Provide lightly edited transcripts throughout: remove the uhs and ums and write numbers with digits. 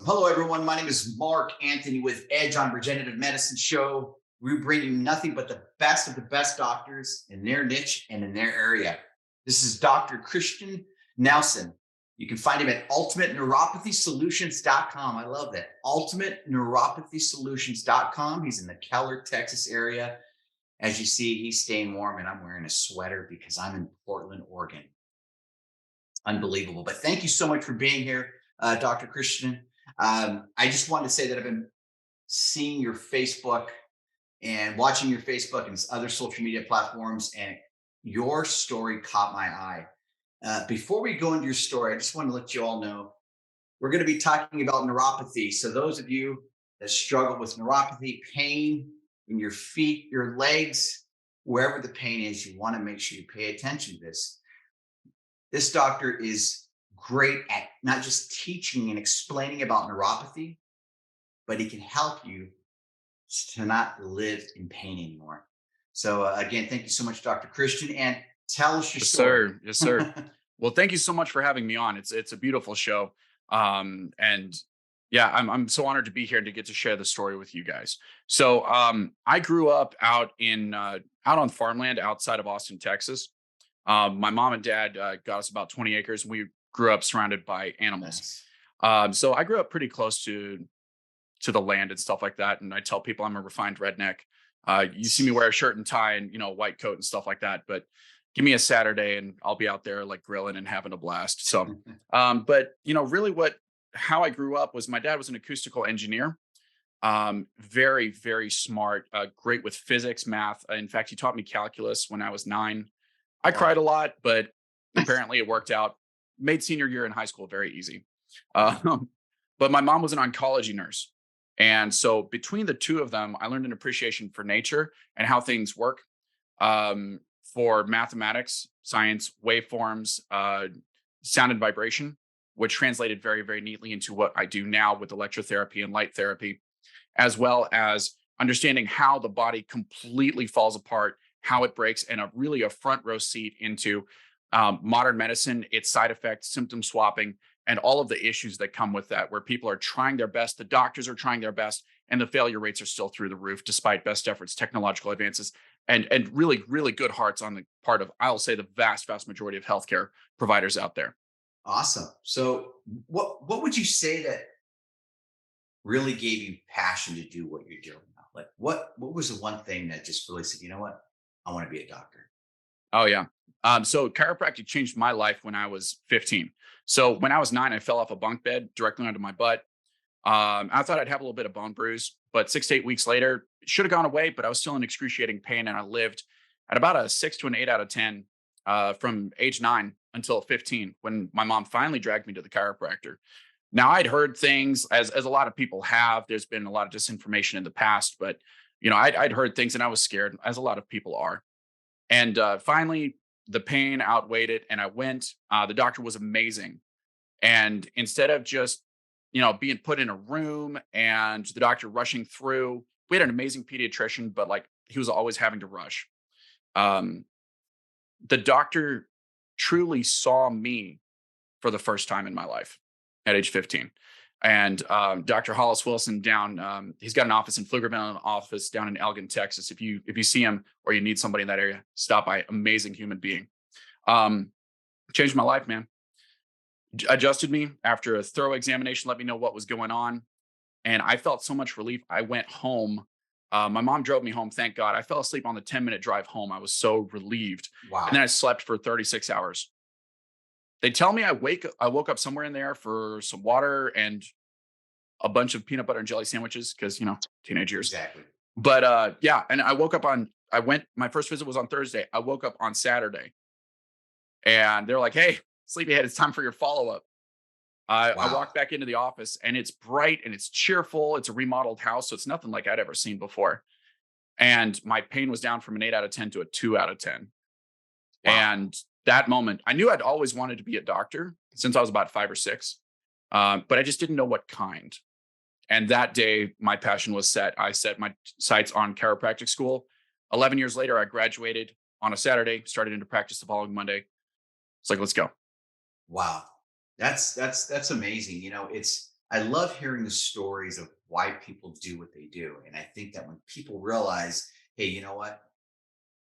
Hello, everyone. My name is Mark Anthony with Edge on Regenerative Medicine Show. We bring you nothing but the best of the best doctors in their niche and in their area. This is Dr. Christian Nelson. You can find him at ultimateneuropathysolutions.com. I love that. Ultimateneuropathysolutions.com. He's in the Keller, Texas area. As you see, he's staying warm, and I'm wearing a sweater because I'm in Portland, Oregon. Unbelievable. But thank you so much for being here, Dr. Christian. I just wanted to say that I've been seeing your Facebook and watching your Facebook and other social media platforms, and your story caught my eye. Before we go into your story, I just want to let you all know we're going to be talking about neuropathy. So, those of you that struggle with neuropathy, pain in your feet, your legs, wherever the pain is, you want to make sure you pay attention to this. This doctor is great at not just teaching and explaining about neuropathy, but he can help you to not live in pain anymore. So again, thank you so much, Dr. Christian, and tell us your Yes, story. sir. Yes, sir. Well, thank you so much for having me on. It's a beautiful show. And yeah, I'm so honored to be here and to get to share the story with you guys. So I grew up out on farmland outside of Austin, Texas. My mom and dad got us about 20 acres, and we grew up surrounded by animals. Nice. So I grew up pretty close to the land and stuff like that. And I tell people I'm a refined redneck. You see me wear a shirt and tie and a white coat and stuff like that, but give me a Saturday and I'll be out there like grilling and having a blast. So, but really how I grew up was my dad was an acoustical engineer. Very, very smart, great with physics, math. In fact, he taught me calculus when I was 9. I Wow. cried a lot, but apparently it worked out. Made senior year in high school very easy. Um, but my mom was an oncology nurse. And so between the two of them, I learned an appreciation for nature and how things work, for mathematics, science, waveforms, sound and vibration, which translated very, very neatly into what I do now with electrotherapy and light therapy, as well as understanding how the body completely falls apart, how it breaks, and really a front row seat into modern medicine, its side effects, symptom swapping, and all of the issues that come with that, where people are trying their best, the doctors are trying their best, and the failure rates are still through the roof despite best efforts, technological advances, and really, really good hearts on the part of, I'll say, the vast, vast majority of healthcare providers out there. Awesome. So what would you say that really gave you passion to do what you're doing now? Like what was the one thing that just really said, you know what? I want to be a doctor. Oh yeah. So chiropractic changed my life when I was 15. So when I was 9, I fell off a bunk bed directly onto my butt. I thought I'd have a little bit of bone bruise, but 6 to 8 weeks later, it should have gone away, but I was still in excruciating pain, and I lived at about a 6 to an 8 out of 10 from age 9 until 15, when my mom finally dragged me to the chiropractor. Now I'd heard things, as a lot of people have. There's been a lot of disinformation in the past, but I'd heard things, and I was scared, as a lot of people are. And finally, the pain outweighed it, and I went. The doctor was amazing, and instead of just being put in a room and the doctor rushing through, we had an amazing pediatrician, but like he was always having to rush. Um, the doctor truly saw me for the first time in my life at age 15. And Dr. Hollis Wilson he's got an office in Pflugerville, an office down in Elgin, Texas. If you see him or you need somebody in that area, stop by. Amazing human being. Um, Changed my life, man. Adjusted me after a thorough examination, let me know what was going on, and I felt so much relief. I went home. My mom drove me home. Thank God. I fell asleep on the 10-minute drive home. I was so relieved, and then Wow. I slept for 36 hours. They tell me I woke up somewhere in there for some water and a bunch of peanut butter and jelly sandwiches because teenage years. Exactly. But yeah, and I woke up on. I went. My first visit was on Thursday. I woke up on Saturday, and they're like, "Hey, sleepyhead, it's time for your follow up." I Wow. walked back into the office, and it's bright and it's cheerful. It's a remodeled house, so it's nothing like I'd ever seen before. And my pain was down from an 8 out of 10 to a 2 out of 10. Wow. And that moment, I knew I'd always wanted to be a doctor since I was about 5 or 6, but I just didn't know what kind. And that day, my passion was set. I set my sights on chiropractic school. 11 years later, I graduated on a Saturday, started into practice the following Monday. It's like, let's go. Wow. That's amazing. I love hearing the stories of why people do what they do. And I think that when people realize, hey, you know what?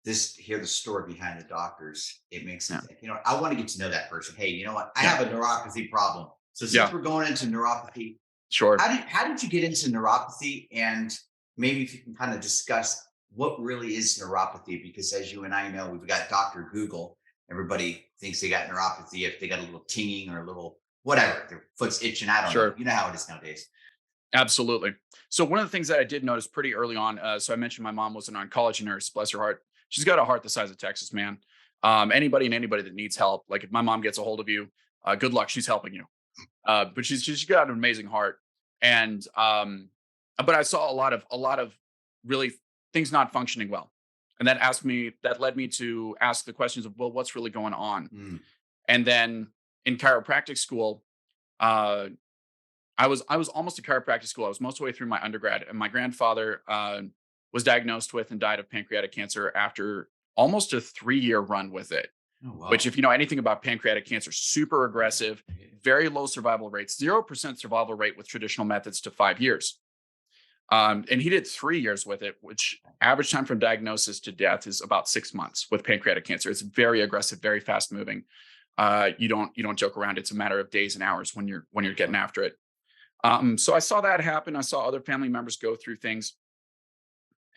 Hear the story behind the doctors, it makes them Yeah. think, I want to get to know that person. Hey, you know what? I Yeah. have a neuropathy problem. So since Yeah. we're going into neuropathy, Sure. how did you get into neuropathy? And maybe if you can kind of discuss what really is neuropathy, because as you and I know, we've got Dr. Google. Everybody thinks they got neuropathy if they got a little tinging or a little whatever, their foot's itching. I don't know. Sure. You know how it is nowadays. Absolutely. So one of the things that I did notice pretty early on, so I mentioned my mom was an oncology nurse, bless her heart. She's got a heart the size of Texas, man. Anybody and anybody that needs help, like if my mom gets a hold of you, good luck. She's helping you. But she's got an amazing heart, and but I saw a lot of really things not functioning well, and that led me to ask the questions of, well, what's really going on? Mm. And then in chiropractic school, uh, I was almost to chiropractic school. I was most of the way through my undergrad, and my grandfather was diagnosed with and died of pancreatic cancer after almost a 3-year run with it. Oh Which, wow. if you know anything about pancreatic cancer, super aggressive, very low survival rates, 0% survival rate with traditional methods to 5 years. And he did 3 years with it, which average time from diagnosis to death is about 6 months with pancreatic cancer. It's very aggressive, very fast moving. You don't joke around. It's a matter of days and hours when you're getting after it. So I saw that happen. I saw other family members go through things,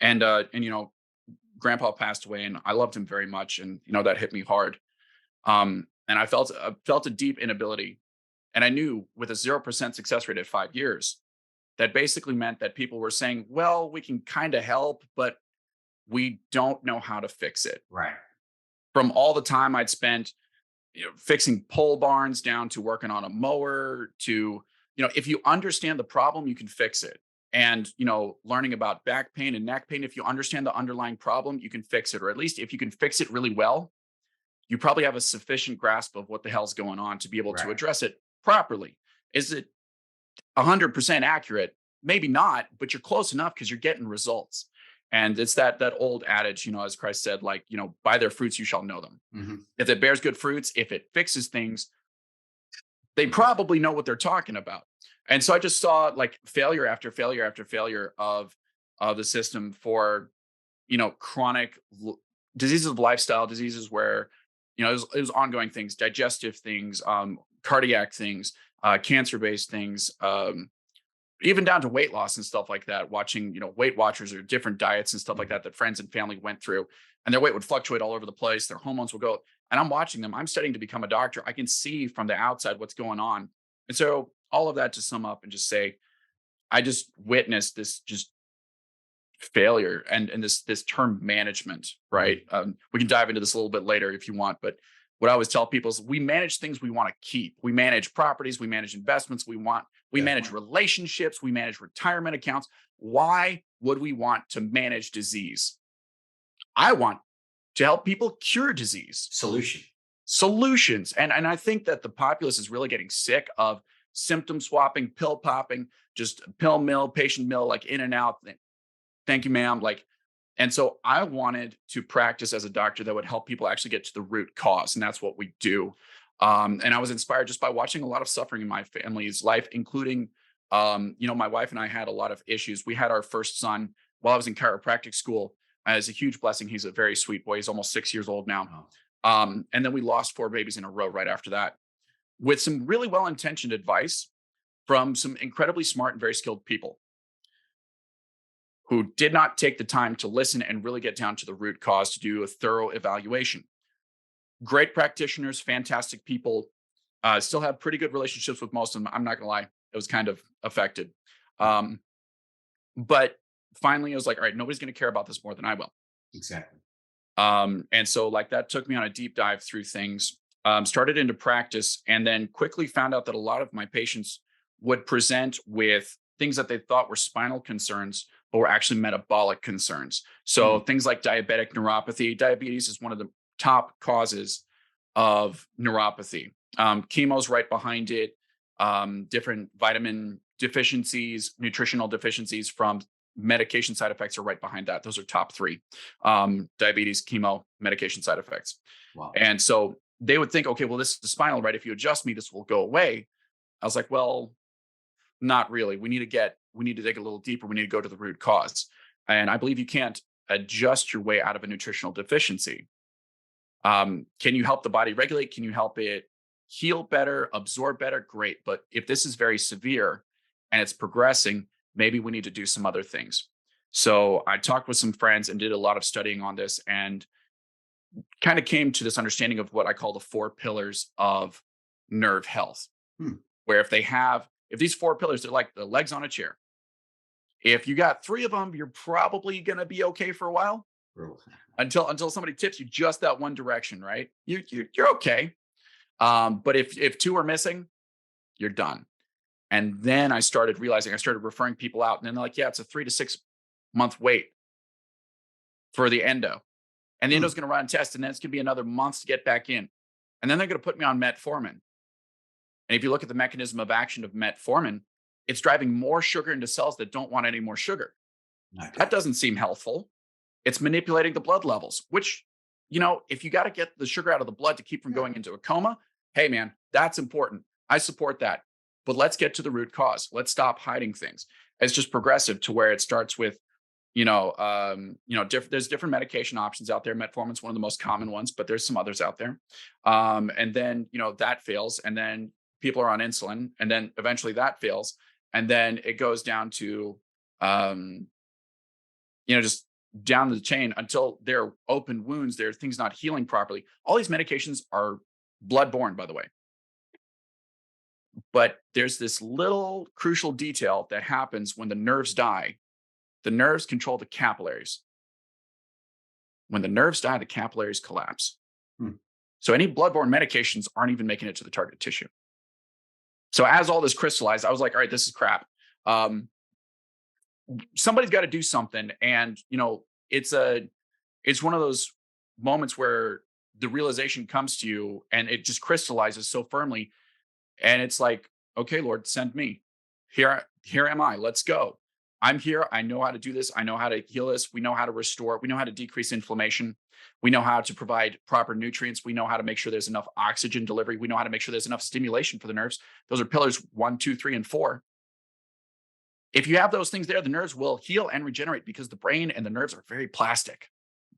and grandpa passed away, and I loved him very much, and that hit me hard. And I felt a deep inability, and I knew with a 0% success rate at 5 years, that basically meant that people were saying, "Well, we can kind of help, but we don't know how to fix it." Right. From all the time I'd spent, fixing pole barns down to working on a mower to, if you understand the problem, you can fix it. And, learning about back pain and neck pain, if you understand the underlying problem, you can fix it. Or at least if you can fix it really well, you probably have a sufficient grasp of what the hell's going on to be able to Right. address it properly. Is it 100% accurate? Maybe not, but you're close enough because you're getting results. And it's that old adage, as Christ said, like, by their fruits you shall know them. Hmm. If it bears good fruits, if it fixes things, they probably know what they're talking about. And so I just saw like failure after failure after failure of the system for chronic diseases of lifestyle, diseases where it was ongoing things, digestive things, cardiac things, cancer based things, even down to weight loss and stuff like that. Watching Weight Watchers or different diets and stuff like Hmm. that friends and family went through, and their weight would fluctuate all over the place. Their hormones would go, and I'm watching them. I'm studying to become a doctor. I can see from the outside what's going on, and so all of that to sum up and just say, I just witnessed this just failure and this term management, right? Hmm. We can dive into this a little bit later if you want, but what I always tell people is we manage things we want to keep. We manage properties, we manage investments we manage Definitely. relationships, we manage retirement accounts. Why would we want to manage disease? I want to help people cure disease. Solution. Solutions. And I think that the populace is really getting sick of symptom swapping, pill popping, just pill mill, patient mill, like in and out. Thank you, ma'am. Like, and so I wanted to practice as a doctor that would help people actually get to the root cause. And that's what we do. And I was inspired just by watching a lot of suffering in my family's life, including, my wife and I had a lot of issues. We had our first son while I was in chiropractic school. It's a huge blessing. He's a very sweet boy. He's almost 6 years old now. Oh, And then we lost 4 babies in a row right after that with some really well intentioned advice from some incredibly smart and very skilled people who did not take the time to listen and really get down to the root cause to do a thorough evaluation. Great practitioners, fantastic people, still have pretty good relationships with most of them. I'm not gonna lie, it was kind of affected. Um, but finally, I was like, all right, nobody's gonna care about this more than I will. exactly. And so like that took me on a deep dive through things, started into practice, and then quickly found out that a lot of my patients would present with things that they thought were spinal concerns, but were actually metabolic concerns. So Mm. things like diabetic neuropathy. Diabetes is one of the top causes of neuropathy. Chemo's right behind it. Different vitamin deficiencies, nutritional deficiencies from medication side effects are right behind that. Those are top three: diabetes, chemo, medication side effects. Wow. And so they would think, okay, well, this is spinal, right? If you adjust me, this will go away. I was like, well, Not really. We need to dig a little deeper. We need to go to the root cause. And I believe you can't adjust your way out of a nutritional deficiency. Can you help the body regulate? Can you help it heal better, absorb better? Great. But if this is very severe and it's progressing, maybe we need to do some other things. So I talked with some friends and did a lot of studying on this and kind of came to this understanding of what I call the four pillars of nerve health, Hmm. where if these four pillars, they're like the legs on a chair. If you got three of them, you're probably going to be okay for a while Bro. until somebody tips you just that one direction, right? You're okay. But if two are missing, you're done. And then I started realizing I started referring people out, and then they're like, yeah, it's a 3 to 6 month wait for the endo, and the Hmm. endo's going to run a test, and then it's going to be another month to get back in, and then they're going to put me on metformin. And if you look at the mechanism of action of metformin, it's driving more sugar into cells that don't want any more sugar. Not That good. doesn't seem healthful. It's manipulating the blood levels, which, if you got to get the sugar out of the blood to keep from Yeah. going into a coma, hey, man, that's important. I support that. But let's get to the root cause. Let's stop hiding things. It's just progressive to where it starts with, there's different medication options out there. Metformin's one of the most common ones, but there's some others out there. And then, that fails. And then people are on insulin. And then eventually that fails. And then it goes down to, um, just down the chain until there are open wounds, there are things not healing properly. All these medications are blood-borne, by the way. But there's this little crucial detail that happens when the nerves die. The nerves control the capillaries. When the nerves die, the capillaries collapse. Hmm. So any blood-borne medications aren't even making it to the target tissue. So as all this crystallized, I was like, all right, this is crap. Um, Somebody's got to do something. And, it's one of those moments where the realization comes to you and it just crystallizes so firmly. And it's like, okay, Lord, send me. Here am I. Let's go. I'm here. I know how to do this. I know how to heal this. We know how to restore. We know how to decrease inflammation. We know how to provide proper nutrients. We know how to make sure there's enough oxygen delivery. We know how to make sure there's enough stimulation for the nerves. Those are pillars 1, 2, 3, and 4. If you have those things there, the nerves will heal and regenerate because the brain and the nerves are very plastic,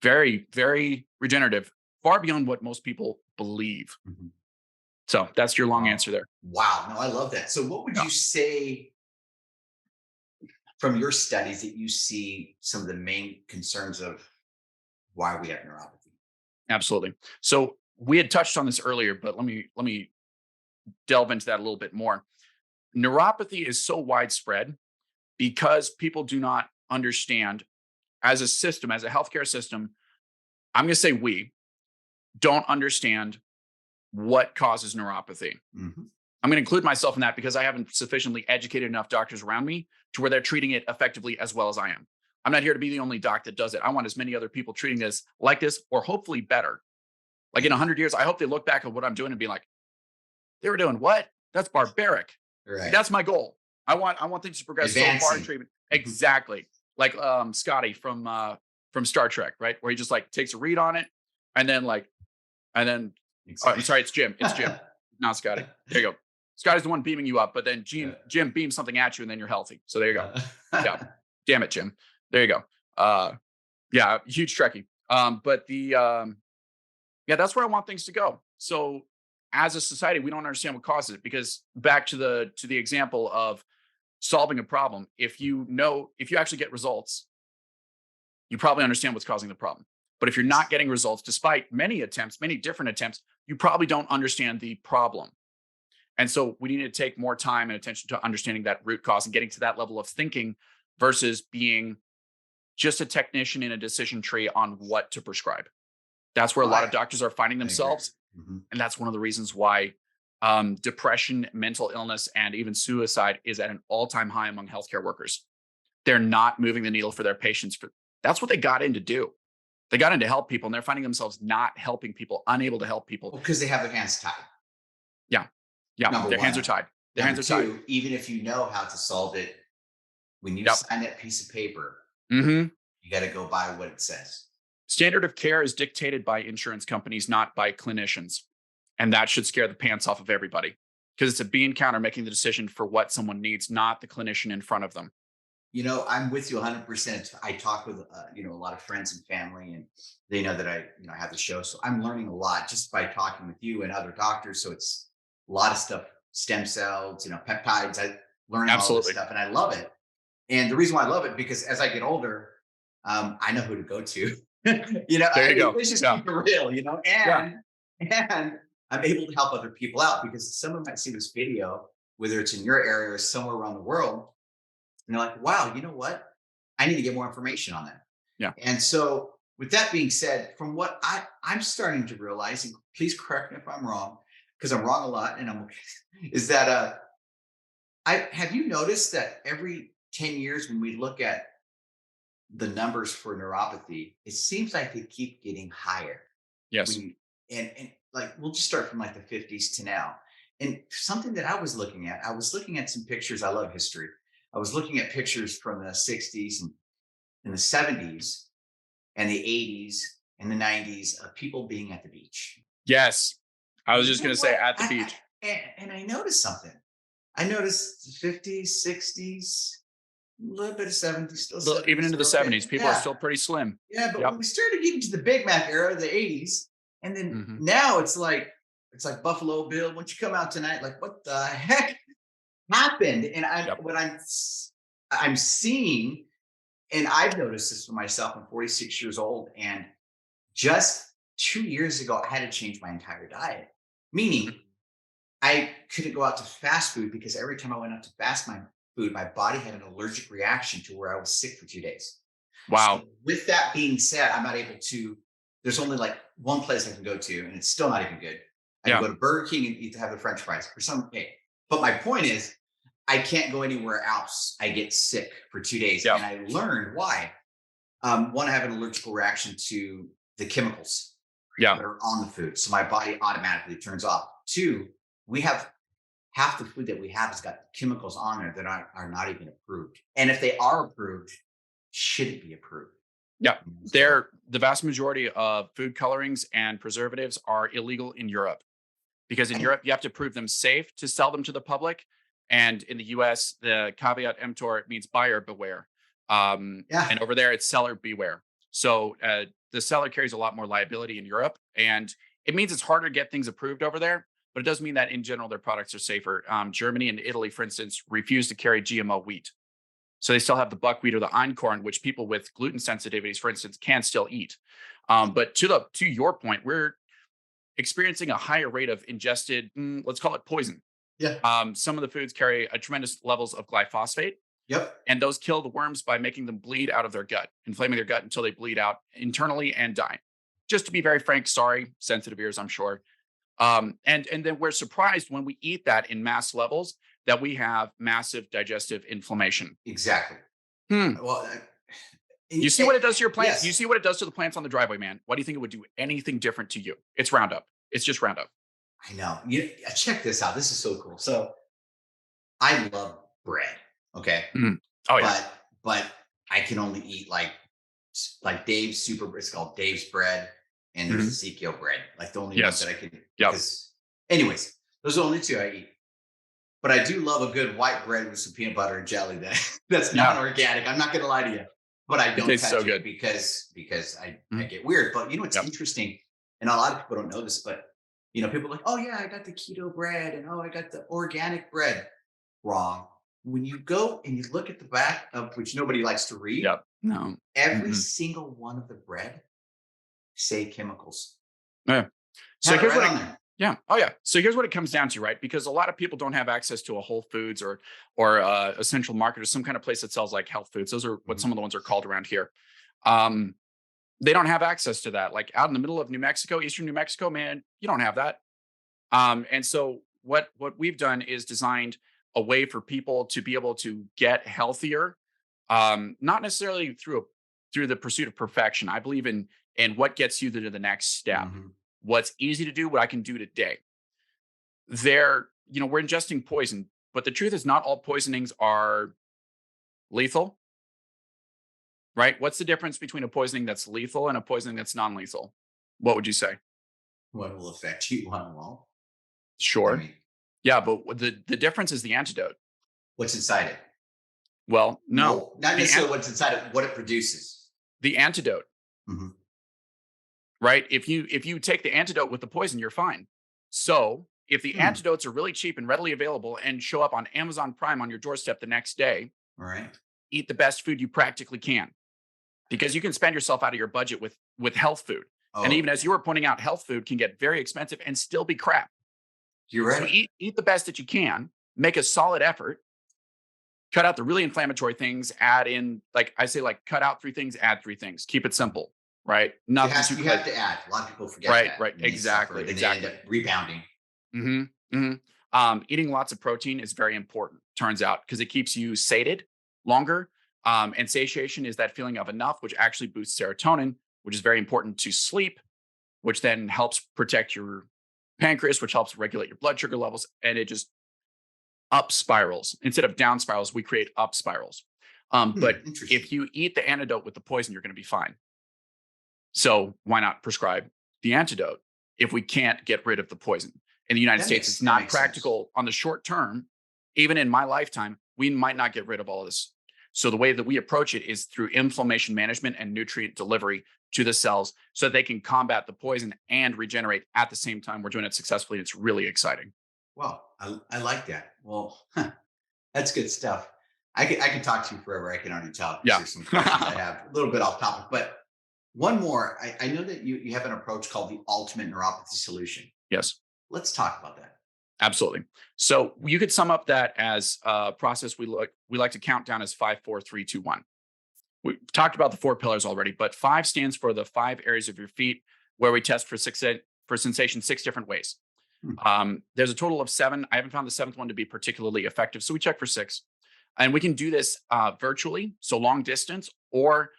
very, very regenerative, far beyond what most people believe. Mhm. So that's your long Wow. answer there. Wow. No, I love that. So, what would Yeah, you say from your studies that you see some of the main concerns of why we have neuropathy? absolutely. So we had touched on this earlier, but let me delve into that a little bit more. Neuropathy is so widespread because people do not understand as a system, as a healthcare system. I'm going to say we don't understand what causes neuropathy. Mhm. I'm going to include myself in that because I haven't sufficiently educated enough doctors around me to where they're treating it effectively as well as I am. I'm not here to be the only doc that does it. I want as many other people treating this like this or hopefully better. Like in Yeah. 100 years, I hope they look back at what I'm doing and be like, they were doing what? That's barbaric. Like, Right. that's my goal. I want things to progress so far in Advancing. treatment. Mhm. Exactly. Like Scotty from Star Trek, right? Where he just like takes a read on it and then oh, I'm Exactly. sorry, it's Jim. It's Jim, not Scotty. There you go. Scotty's the one beaming you up, but then Yeah. Jim beams something at you, and then you're healthy. So there you go. Yeah. Yeah. Damn it, Jim. There you go. Yeah, huge Trekkie. But yeah, that's where I want things to go. So as a society, we don't understand what causes it because back to the example of solving a problem. If you actually get results, you probably understand what's causing the problem. But if you're not getting results, despite many attempts, many different attempts, you probably don't understand the problem. And so we need to take more time and attention to understanding that root cause and getting to that level of thinking versus being just a technician in a decision tree on what to prescribe. That's where a No, lot of doctors are finding I agree. themselves. Mhm. And that's one of the reasons why depression, mental illness, and even suicide is at an all-time high among healthcare workers. They're not moving the needle for their patients. That's what they got in to do. They got in to help people, and they're finding themselves not helping people, unable to help people. Well, because they have their hands tied. Yeah, yeah, Number their hands are one. tied. Their Number hands are tied. two, even if you know how to solve it, when you Yep. sign that piece of paper, Hmm. you got to go by what it says. Standard of care is dictated by insurance companies, not by clinicians, and that should scare the pants off of everybody. because it's a bean counter making the decision for what someone needs, not the clinician in front of them. I'm with you 100%. I talk with, a lot of friends and family, and they know that I have the show. So I'm learning a lot just by talking with you and other doctors. So it's a lot of stuff, stem cells, peptides. I learning all this Absolutely. stuff and I love it. And the reason why I love it, because as I get older, I know who to go to. There you go. Let's just Yeah. keep it real, Yeah. and I'm able to help other people out because someone might see this video, whether it's in your area or somewhere around the world, and they're like, wow, you know what? I need to get more information on that. Yeah. And so, with that being said, from what I'm starting to realize, and please correct me if I'm wrong, because I'm wrong a lot, and I'm is that I have you noticed that every 10 years when we look at the numbers for neuropathy, it seems like they keep getting higher. Yes. When you and like we'll just start from like the 50s to now. And something that I was looking at some pictures. I love history. I was looking at pictures from the 60s and the 70s and the 80s and the 90s of people being at the beach. Yes. I was You just know going to say what? at the beach. And I noticed something. I noticed the 50s, 60s, a little bit of 70s, still Even 70s into the are okay. 70s, people are Yeah. still pretty slim. Yeah, but Yep. when we started getting to the Big Mac era, the 80s, and then Hmm. now it's like Buffalo Bill. Won't you come out tonight? Like, what the heck happened? And Yep. I'm seeing, and I've noticed this for myself. I'm 46 years old, and just 2 years ago, I had to change my entire diet. Mhm. Meaning, I couldn't go out to fast food because every time I went out to fast my food, my body had an allergic reaction to where I was sick for 2 days. So Wow. with that being said, I'm not able to. There's only like one place I can go to, and it's still not even good. I can Yeah. go to Burger King and eat to have the French fries for some. Hey, but my point is, I can't go anywhere else. I get sick for 2 days, Yeah. and I learned why. One, I have an allergical reaction to the chemicals Yeah. that are on the food, so my body automatically turns off. Two, we have half the food that we have has got chemicals on there that are not even approved, and if they are approved, shouldn't be approved. Yeah. So The vast majority of food colorings and preservatives are illegal in Europe because in and Europe, you have to prove them safe to sell them to the public. And in the US, the caveat emptor means buyer beware. yeah, And over there, it's seller beware. So the seller carries a lot more liability in Europe. And it means it's harder to get things approved over there. But it does mean that in general, their products are safer. Germany and Italy, for instance, refuse to carry GMO wheat. So they still have the buckwheat or the einkorn, which people with gluten sensitivities, for instance, can still eat. But to your point, we're experiencing a higher rate of ingested, let's call it poison. yeah, Some of the foods carry a tremendous levels of glyphosate, yep. and those kill the worms by making them bleed out of their gut, inflaming their gut until they bleed out internally and die. Just to be very frank, sorry, sensitive ears, I'm sure. And then we're surprised when we eat that in mass levels that we have massive digestive inflammation. Exactly. Hmm. Well, You see what it does to your plants? You yes, see what it does to the plants on the driveway, man. Why do you think it would do anything different to you? It's Roundup. It's just Roundup. I know. Check this out. This is so cool. So I love bread. Okay, Mhm. Oh yeah. but I can only eat like Dave's super. It's called Dave's bread, and there's Mhm. Ezekiel bread. Like the only ones that Yes. I can Yep. because, anyways, those are the only two I eat. But I do love a good white bread with some peanut butter and jelly. That's Yeah. non-organic. I'm not going to lie to you, but I It don't tastes so touch it good. because I Mhm. get weird. But what's Yep. interesting, and a lot of people don't know this, but people are like, oh yeah, I got the keto bread, and oh I got the organic bread. Wrong. When you go and you look at the back of which nobody likes to read, Yep. No. every Mm-mm. single one of the bread say chemicals. Yeah. So Have it here's right what on I there. yeah. Oh yeah. So here's what it comes down to, right? Because a lot of people don't have access to a Whole Foods or a Central Market or some kind of place that sells like health foods. Those are what Mhm. some of the ones are called around here. Um, they don't have access to that. Like out in the middle of New Mexico, eastern New Mexico, man, you don't have that. And so what we've done is designed a way for people to be able to get healthier, not necessarily through the pursuit of perfection. I believe in what gets you to the next step. Mhm. What's easy to do, what I can do today. We're ingesting poison, but the truth is not all poisonings are lethal, right? What's the difference between a poisoning that's lethal and a poisoning that's non-lethal? What would you say? What will affect you on the wall? I Sure. mean, Yeah, but the difference is the antidote. What's inside it? Well, no, Well, not the an- necessarily what's inside it, what it produces. the antidote, Mhm. right? If you take the antidote with the poison, you're fine. So if the Hmm. antidotes are really cheap and readily available and show up on Amazon Prime on your doorstep the next day, All right. eat the best food you practically can, because you can spend yourself out of your budget with health food. And Oh, even as you were pointing out, health food can get very expensive and still be crap. you're So right. eat the best that you can, make a solid effort, cut out the really inflammatory things, add in, like I say, like cut out three things, add three things. Keep it simple, right? Nothing too You like have to add. A lot of people forget right, that right. and they suffer Exactly, and then they end up exactly. rebounding. hmm hmm Eating lots of protein is very important, turns out, because it keeps you sated longer. And satiation is that feeling of enough, which actually boosts serotonin, which is very important to sleep, which then helps protect your pancreas, which helps regulate your blood sugar levels. And it just up spirals. Instead of down spirals, we create up spirals. But Interesting. if you eat the antidote with the poison, you're going to be fine. So why not prescribe the antidote if we can't get rid of the poison? In the United States, it's That not makes sense. practical on the short term. Even in my lifetime, we might not get rid of all of this. So the way that we approach it is through inflammation management and nutrient delivery to the cells so that they can combat the poison and regenerate at the same time. We're doing it successfully. It's really exciting. Well, I like that. Well, that's good stuff. I could talk to you forever. I can already tell because Yeah. there's some questions I have a little bit off topic. But one more. I know that you have an approach called the ultimate neuropathy solution. Yes. Let's talk about that. Absolutely. So you could sum up that as a process we like to count down as 5, 4, 3, 2, 1. We talked about the four pillars already, but five stands for the five areas of your feet where we test for sensation six different ways. Hmm. There's a total of seven. I haven't found the seventh one to be particularly effective, so we check for six, and we can do this virtually, so long distance, or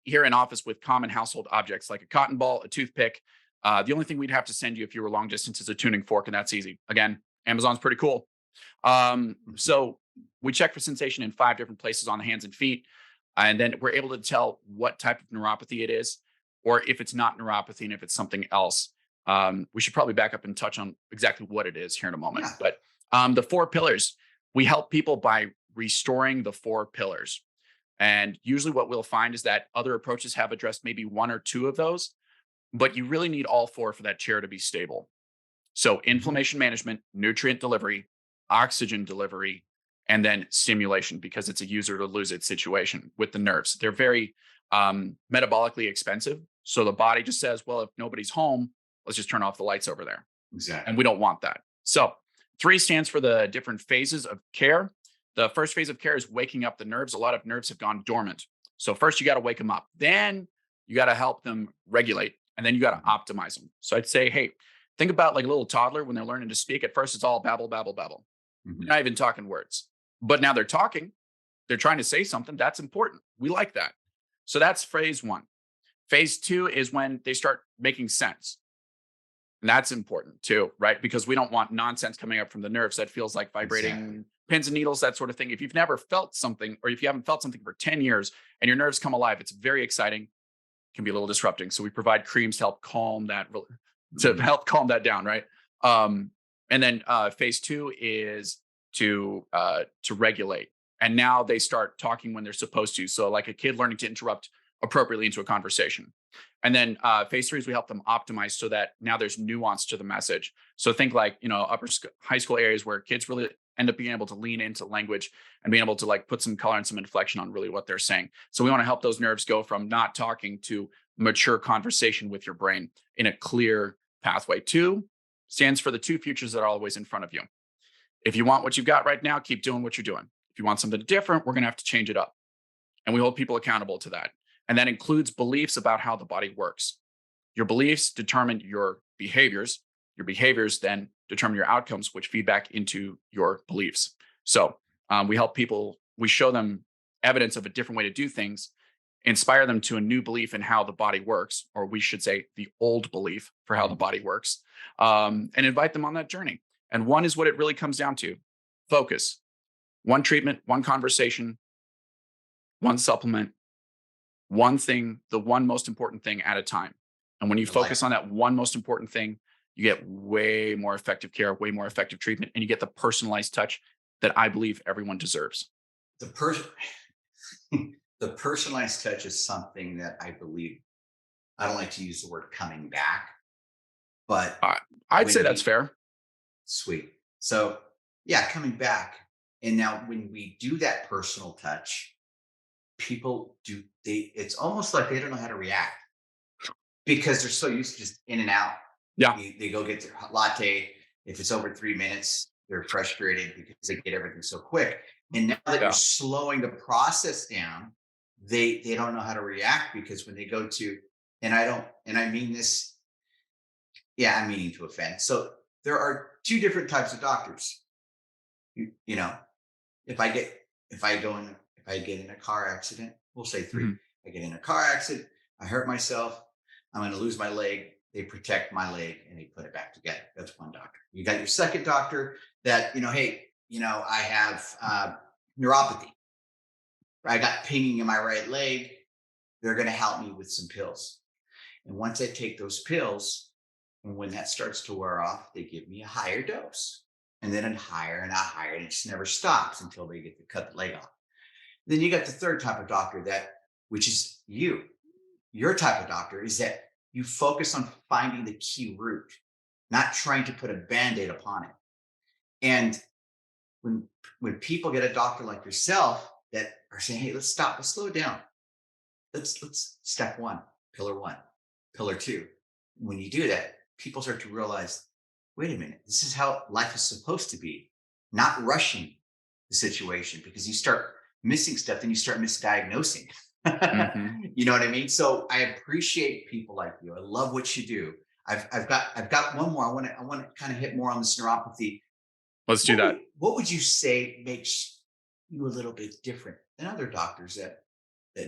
here in office with common household objects like a cotton ball, a toothpick. The only thing we'd have to send you if you were long distance is a tuning fork, and that's easy. Again, Amazon's pretty cool. Mhm. So we check for sensation in five different places on the hands and feet. And then we're able to tell what type of neuropathy it is, or if it's not neuropathy and if it's something else. We should probably back up and touch on exactly what it is here in a moment. Yeah. But the four pillars, we help people by restoring the four pillars. And usually what we'll find is that other approaches have addressed maybe one or two of those, but you really need all four for that chair to be stable. So Mhm. inflammation management, nutrient delivery, oxygen delivery, and then stimulation, because it's a use it or lose it situation with the nerves. They're very metabolically expensive. So the body just says, well, if nobody's home, let's just turn off the lights over there. And Exactly. we don't want that. So three stands for the different phases of care. The first phase of care is waking up the nerves. A lot of nerves have gone dormant. So first you got to wake them up. Then you got to help them regulate. And then you got to Mhm. optimize them. So I'd say, hey, think about like a little toddler when they're learning to speak. At first, it's all babble, babble, babble. They're Mhm. not even talking words. But now they're talking. They're trying to say something. That's important. We like that. So that's phase one. Phase two is when they start making sense. And that's important too, right? Because we don't want nonsense coming up from the nerves that feels like Exactly. vibrating pins and needles, that sort of thing. If you've never felt something, or if you haven't felt something for 10 years and your nerves come alive, it's very exciting, can be a little disrupting. So we provide creams to help calm that, to Mhm. help calm that down, right? Um, and then phase two is to regulate. And now they start talking when they're supposed to. So like a kid learning to interrupt appropriately into a conversation. And then phase three is we help them optimize so that now there's nuance to the message. So think like, high school areas where kids really end up being able to lean into language and being able to like put some color and some inflection on really what they're saying. So we want to help those nerves go from not talking to mature conversation with your brain in a clear pathway. Two stands for the two futures that are always in front of you. If you want what you've got right now, keep doing what you're doing. If you want something different, we're going to have to change it up. And we hold people accountable to that. And that includes beliefs about how the body works. Your beliefs determine your behaviors. Your behaviors then determine your outcomes, which feed back into your beliefs. So we help people, we show them evidence of a different way to do things, inspire them to a new belief in how the body works, or we should say the old belief for how the Mhm. body works, and invite them on that journey. And one is what it really comes down to: focus. One treatment, one conversation, one supplement, one thing, the one most important thing at a time. And when you I like focus on that. that one most important thing, you get way more effective care, way more effective treatment, and you get the personalized touch that I believe everyone deserves. The person, the personalized touch is something that I believe. I don't like to use the word coming back, but I I'd say when that's we fair. sweet. So yeah, coming back. And now when we do that personal touch, people do they it's almost like they don't know how to react because they're so used to just in and out. Yeah, They go get their latte. If it's over 3 minutes, they're frustrated because they get everything so quick. And now that you're yeah. slowing the process down, they don't know how to react because when they go to, and I don't, and I mean this, yeah, I'm meaning to offend. So there are two different types of doctors. You know, if I get if I get in a car accident, we'll say three. Mhm. I get in a car accident, I hurt myself, I'm going to lose my leg. They protect my leg and they put it back together. That's one doctor. You got your second doctor that hey, I have neuropathy. I got pinging in my right leg. They're going to help me with some pills. And once I take those pills, and when that starts to wear off, they give me a higher dose, and then a higher and a higher, and it just never stops until they get to cut the leg off. Then you got the third type of doctor which is you. Your type of doctor is that you focus on finding the key root, not trying to put a band-aid upon it. And when when people get a doctor like yourself that are saying, hey, let's slow down. Let's step one, pillar two. When you do that, people start to realize, wait a minute, this is how life is supposed to be, not rushing the situation because you start missing stuff, then you start misdiagnosing. Mhm. You know what I mean? So I appreciate people like you. I love what you do. I've got one more. I want to kind of hit more on this neuropathy. Let's do that. What would you say makes you a little bit different than other doctors that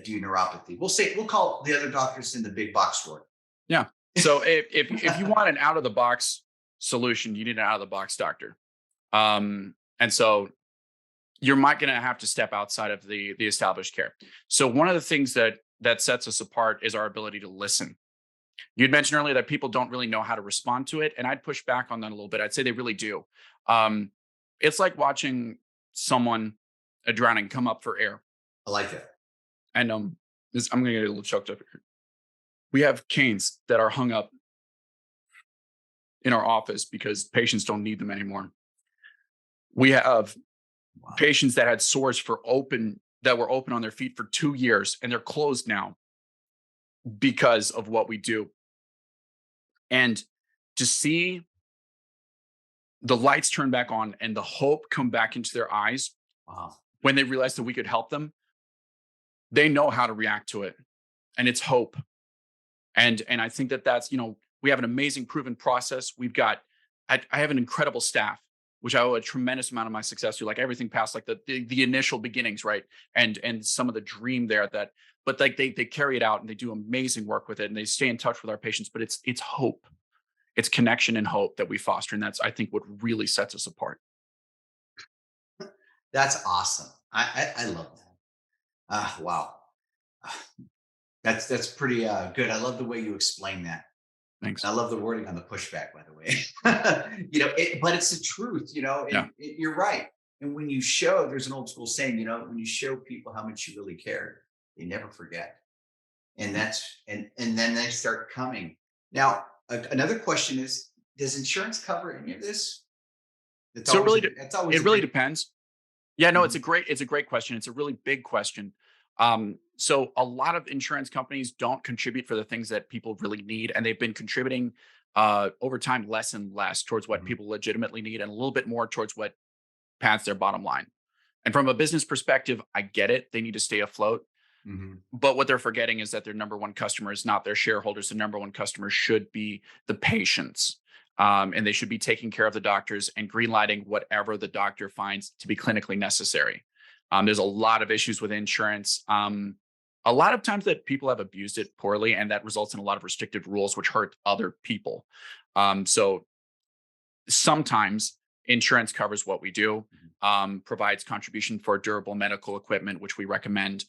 do neuropathy? We'll call the other doctors in the big box store. Yeah. So if you want an out of the box solution, you need an out of the box doctor. And so you're not going to have to step outside of the established care. So one of the things that sets us apart is our ability to listen. You'd mentioned earlier that people don't really know how to respond to it, and I'd push back on that a little bit. I'd say they really do. Um, it's like watching someone drowning come up for air, I like that. and I'm going to get a little choked up here. We have canes that are hung up in our office because patients don't need them anymore. We have Wow. patients that had sores that were open on their feet for 2 years and they're closed now because of what we do. And to see the lights turn back on and the hope come back into their eyes Wow. when they realize that we could help them, they know how to react to it. And it's hope. And I think that we have an amazing proven process. I have an incredible staff, which I owe a tremendous amount of my success to, like everything past like the initial beginnings, right? And some of the dream there but like they carry it out and they do amazing work with it and they stay in touch with our patients. But it's hope, it's connection and hope that we foster. And that's, I think, what really sets us apart. That's awesome. I love that. Wow. Ah, that's pretty good. I love the way you explain that. Thanks. I love the wording on the pushback, by the way. But it's the truth, Yeah. and you're right. And when you show, there's an old school saying, when you show people how much you really care, they never forget. And then they start coming. Now, another question is, does insurance cover any of this? It's So always it's always it a really great. depends. Yeah, no, Mhm. it's a great question. It's a really big question. So a lot of insurance companies don't contribute for the things that people really need, and they've been contributing over time less and less towards what Mhm. people legitimately need, and a little bit more towards what pats their bottom line. And from a business perspective, I get it; they need to stay afloat. Mhm. But what they're forgetting is that their number one customer is not their shareholders. The number one customer should be the patients. And they should be taking care of the doctors and greenlighting whatever the doctor finds to be clinically necessary. There's a lot of issues with insurance. A lot of times that people have abused it poorly, and that results in a lot of restricted rules, which hurt other people. So sometimes insurance covers what we do, Mhm. provides contribution for durable medical equipment, which we recommend.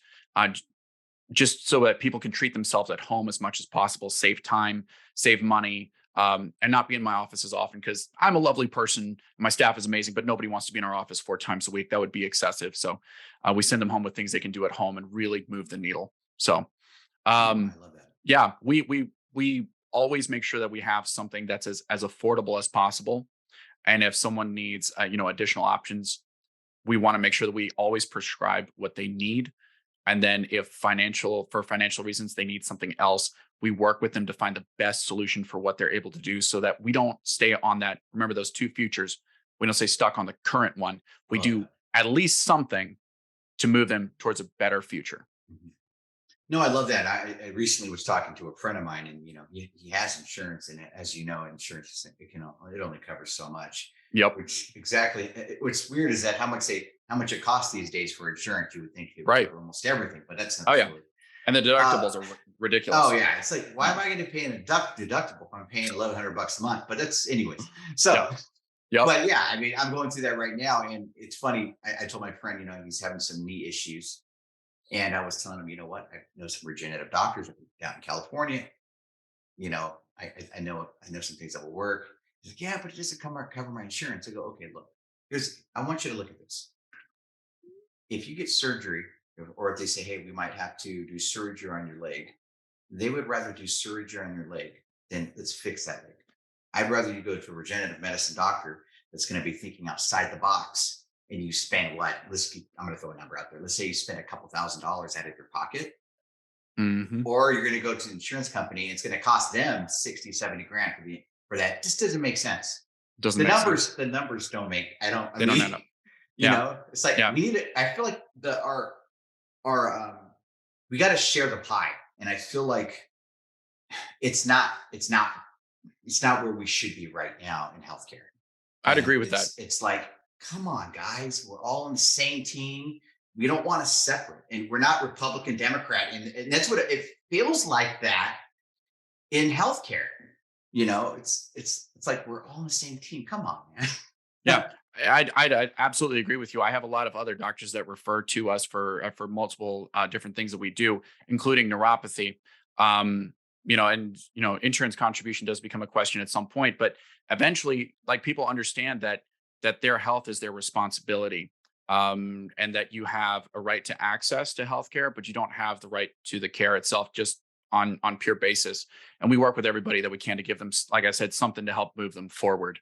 Just so that people can treat themselves at home as much as possible, save time, save money, and not be in my office as often because I'm a lovely person. My staff is amazing, but nobody wants to be in our office 4 times a week. That would be excessive. So we send them home with things they can do at home and really move the needle. So Oh, um, I love that. yeah, we always make sure that we have something that's as affordable as possible. And if someone needs additional options, we want to make sure that we always prescribe what they need. And then if for financial reasons they need something else, we work with them to find the best solution for what they're able to do so that we don't stay on that. Remember those two futures. We don't stay stuck on the current one. I We love do that. at least something to move them towards a better future. Mhm. No, I love that. I recently was talking to a friend of mine, and he has insurance, and as you know, insurance it only covers so much. Yep. Which exactly, what's weird is that how much it costs these days for insurance. You would think it would Right. cover almost everything, but that's not Oh yeah. true. And the Uh, deductibles are oh ridiculous. yeah, it's like why am I going to pay a deductible if I'm paying $1,100 a month? But that's anyways. Yep. So, Yep. but yeah, I mean, I'm going through that right now, and it's funny. I told my friend, he's having some knee issues, and I was telling him, you know what, I know some regenerative doctors down in California. I know some things that will work. He's like, yeah, but it doesn't cover my insurance. I go, okay, look, I want you to look at this. If you get surgery, or if they say, hey, we might have to do surgery on your leg, they would rather do surgery on your leg than let's fix that leg. I'd rather you go to a regenerative medicine doctor that's going to be thinking outside the box, and you spend what? I'm going to throw a number out there. Let's say you spend a couple $1,000s out of your pocket, Hmm. or you're going to go to the insurance company and it's going to cost them 60, 70 grand for that. Just doesn't make sense. Doesn't The make sense. numbers, the numbers don't make, I They don't mean, end up. Yeah. it's like Yeah. we need it. I feel like our, we got to share the pie. And I feel like it's not, it's not, it's not where we should be right now in healthcare. I'd And agree with that. it's like, come on, guys, we're all on the same team. We don't want to separate, and we're not Republican, Democrat, and that's what it feels like that in healthcare. It's like we're all on the same team. Come on, Yeah, man. I'd absolutely agree with you. I have a lot of other doctors that refer to us for multiple different things that we do, including neuropathy. And insurance contribution does become a question at some point, but eventually, like people understand that their health is their responsibility, and that you have a right to access to healthcare, but you don't have the right to the care itself, just on pure basis. And we work with everybody that we can to give them, like I said, something to help move them forward.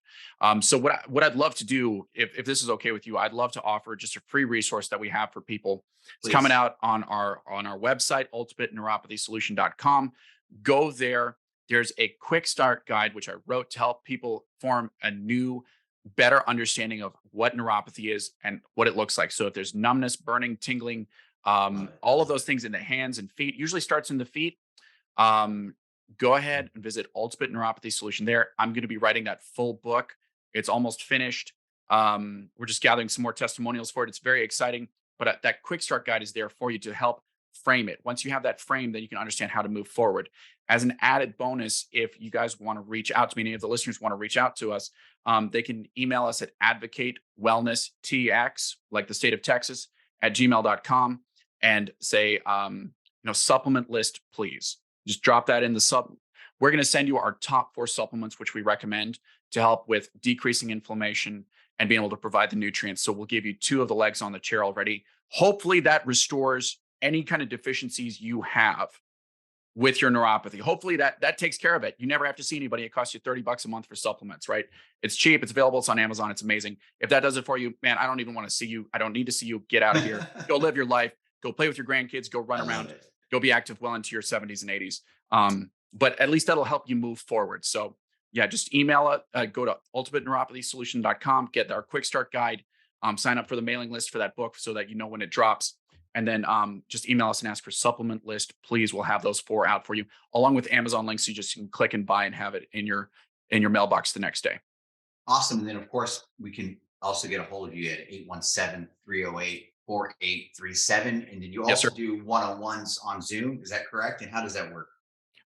So what I'd love to do, if this is okay with you, I'd love to offer just a free resource that we have for people. It's coming Please. out on our website, ultimateneuropathysolution.com. Go there. There's a quick start guide which I wrote to help people form a new, better understanding of what neuropathy is and what it looks like. So if there's numbness, burning, tingling, Love it. all of Love those it. things in the hands and feet, usually starts in the feet. um, Go Mm. ahead and visit Ultimate Neuropathy Solution there. I'm going to be writing that full book. It's almost finished. We're just gathering some more testimonials for it. It's very exciting, but that quick start guide is there for you to help frame it. Once you have that frame, then you can understand how to move forward. As an added bonus, if you guys want to reach out to me, any of the listeners want to reach out to us, they can email us at advocate wellness tx, like the state of Texas, at gmail.com, and say, supplement list, please. Just drop that in the sub. We're going to send you our top 4 supplements, which we recommend to help with decreasing inflammation and being able to provide the nutrients. So we'll give you 2 of the legs on the chair already. Hopefully that restores any kind of deficiencies you have with your neuropathy. Hopefully that takes care of it. You never have to see anybody. It costs you $30 a month for supplements, right? It's cheap. It's available. It's on Amazon. It's amazing. If that does it for you, man, I don't even want to see you. I don't need to see you. Get out of here. Go live your life. Go play with your grandkids. Go run I love around. it. Go be active well into your 70s and 80s. But at least that'll help you move forward. So yeah, just email it. Go to ultimateneuropathysolution.com. Get our quick start guide. Sign up for the mailing list for that book so that you know when it drops. And then just email us and ask for supplement list. Please, we'll have those 4 out for you, along with Amazon links. You just can click and buy and have it in your mailbox the next day. Awesome. And then, of course, we can also get a hold of you at 817-308-4837. And then you Yes, sir. also do one-on-ones on Zoom. Is that correct? And how does that work?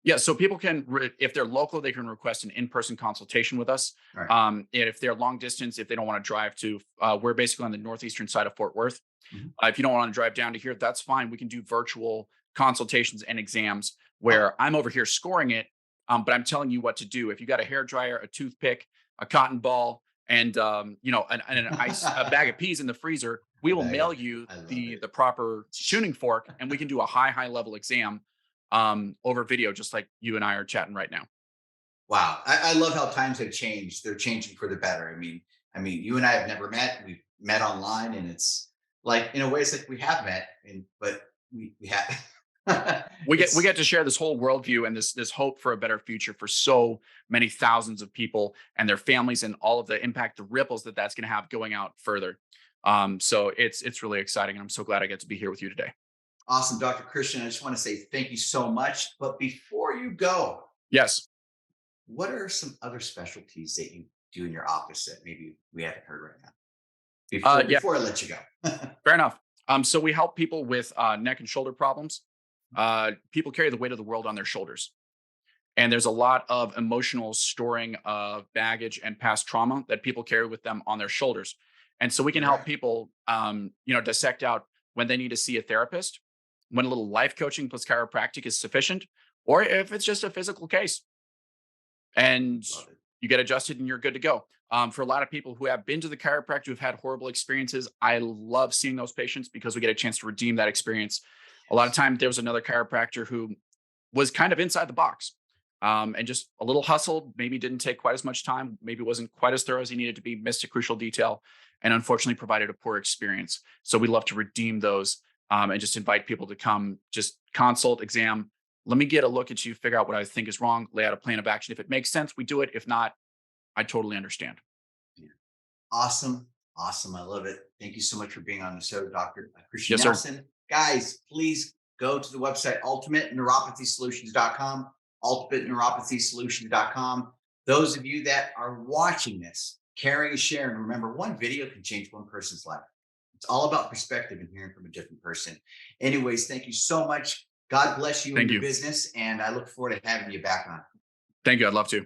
Yeah, so people can, if they're local, they can request an in-person consultation with us. All right. And if they're long distance, if they don't want to drive to, we're basically on the northeastern side of Fort Worth. Mhm. If you don't want to drive down to here, that's fine. We can do virtual consultations and exams Oh, where I'm over here scoring it. But I'm telling you what to do. If you got a hair dryer, a toothpick, a cotton ball, and a bag of peas in the freezer, we A will bag of mail you I love the it. proper tuning fork, and we can do a high level exam over video, just like you and I are chatting right now. Wow. I love how times have changed. They're changing for the better. You and I have never met. We've met online, and it's like in a way, it's like we have met, and but we have. We It's get to share this whole worldview and this hope for a better future for so many thousands of people and their families, and all of the impact, the ripples that that's going to have going out further. So it's really exciting, and I'm so glad I get to be here with you today. awesome, Dr. Christian. I just want to say thank you so much. But before you go, Yes. what are some other specialties that you do in your office that maybe we haven't heard right now? Yeah. Before I let you go. Fair enough. So we help people with neck and shoulder problems. People carry the weight of the world on their shoulders, and there's a lot of emotional storing of baggage and past trauma that people carry with them on their shoulders. And so we can help Correct. people, dissect out when they need to see a therapist, when a little life coaching plus chiropractic is sufficient, or if it's just a physical case and Love it. you get adjusted and you're good to go. For a lot of people who have been to the chiropractor who've had horrible experiences, I love seeing those patients because we get a chance to redeem that experience. A lot of Yes. time there was another chiropractor who was kind of inside the box, and just a little hustled, maybe didn't take quite as much time, maybe wasn't quite as thorough as he needed to be, missed a crucial detail, and unfortunately provided a poor experience. So we love to redeem those, and just invite people to come, just consult, exam. Let me get a look at you, figure out what I think is wrong, lay out a plan of action. If it makes sense, we do it. If not, I totally understand. Yeah. Awesome. Awesome. I love it. Thank you so much for being on the show, Dr. Christian Yes, sir. Nelson. Guys, please go to the website ultimateneuropathysolutions.com, ultimateneuropathysolutions.com. Those of you that are watching this, caring and sharing, remember one video can change one person's life. It's all about perspective and hearing from a different person. Anyways, thank you so much. God bless you and Thank your you. business. And I look forward to having you back on. Thank you. I'd love to.